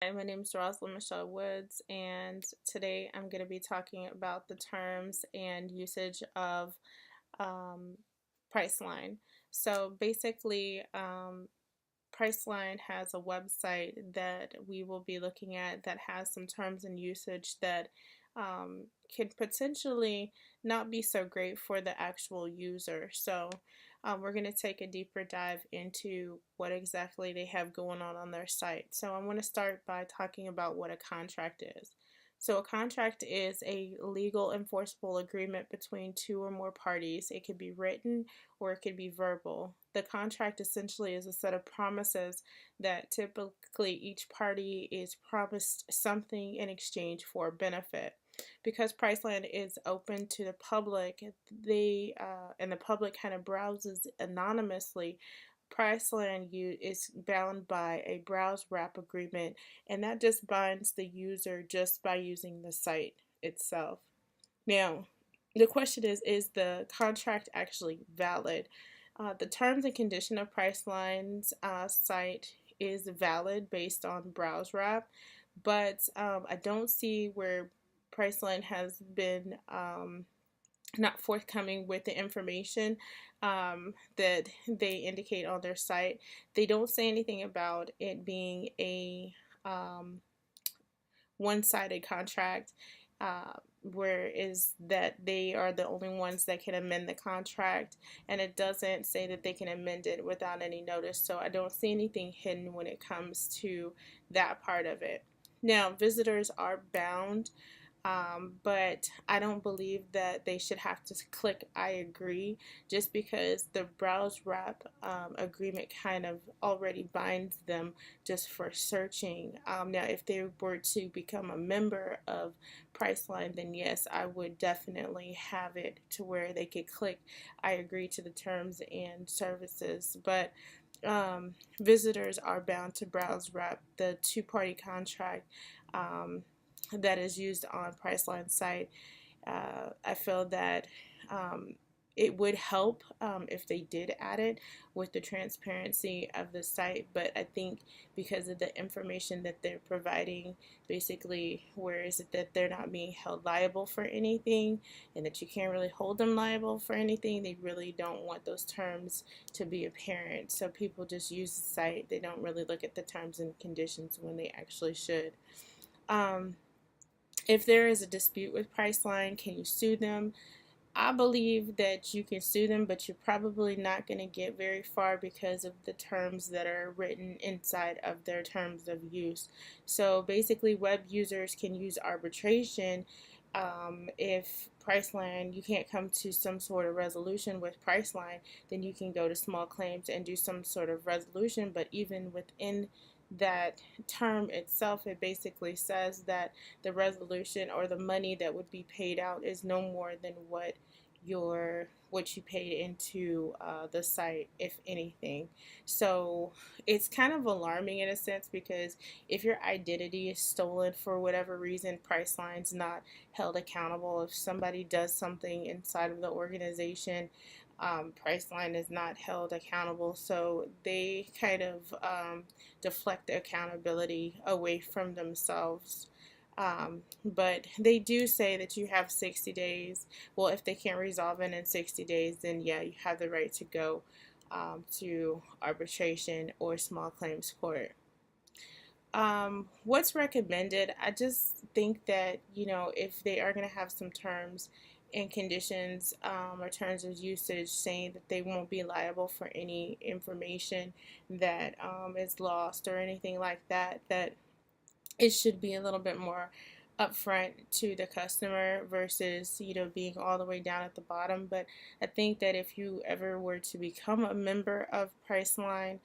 Hi, my name is Rosalind Michelle Woods, and today I'm going to be talking about the terms and usage of um, Priceline. So basically, Priceline has a website that we will be looking at that has some terms and usage that can potentially not be so great for the actual user. So we're going to take a deeper dive into what exactly they have going on their site. So I want to start by talking about what a contract is. So, a contract is a legal enforceable agreement between two or more parties. It could be written or it could be verbal. The contract essentially is a set of promises that typically each party is promised something in exchange for benefit. Because Priceline is open to the public, they and the public kind of browses anonymously. Priceline is bound by a browse wrap agreement, and that just binds the user just by using the site itself. Now, the question is the contract actually valid? The terms and condition of Priceline's site is valid based on browse wrap, but I don't see where Priceline has been not forthcoming with the information that they indicate on their site. They don't say anything about it being a one-sided contract, where is that they are the only ones that can amend the contract, and it doesn't say that they can amend it without any notice. So I don't see anything hidden when it comes to that part of it. Now, visitors are bound, but I don't believe that they should have to click I agree, just because the browse wrap agreement kind of already binds them just for searching. Now, if they were to become a member of Priceline, then yes, I would definitely have it to where they could click I agree to the terms and services. But visitors are bound to browse wrap the two-party contract that is used on Priceline site. I feel that it would help if they did add it with the transparency of the site, but I think because of the information that they're providing, basically, where is it that they're not being held liable for anything and that you can't really hold them liable for anything, they really don't want those terms to be apparent. So people just use the site, they don't really look at the terms and conditions when they actually should. Um, if there is a dispute with Priceline, can you sue them? I believe that you can sue them, but you're probably not going to get very far because of the terms that are written inside of their terms of use. So basically, web users can use arbitration. If Priceline, you can't come to some sort of resolution with Priceline, then you can go to small claims and do some sort of resolution. But even within that term itself, it basically says that the resolution or the money that would be paid out is no more than what you paid into the site, if anything. So it's kind of alarming in a sense, because if your identity is stolen for whatever reason, Priceline's not held accountable. If somebody does something inside of the organization, Priceline is not held accountable. So they kind of deflect the accountability away from themselves. But they do say that you have 60 days. Well, if they can't resolve it in 60 days, then yeah, you have the right to go to arbitration or small claims court. What's recommended? I just think that, if they are going to have some terms and conditions, or terms of usage saying that they won't be liable for any information that is lost or anything like that, that it should be a little bit more upfront to the customer versus being all the way down at the bottom. But I think that if you ever were to become a member of Priceline,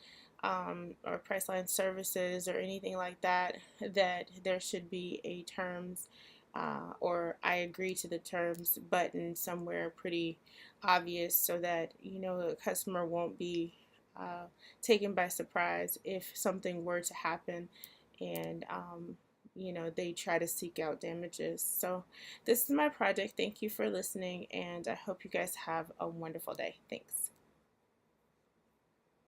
or Priceline services or anything like that, that there should be a terms, or I agree to the terms button somewhere pretty obvious, so that the customer won't be taken by surprise if something were to happen, and they try to seek out damages. So this is my project. Thank you for listening, and I hope you guys have a wonderful day. Thanks.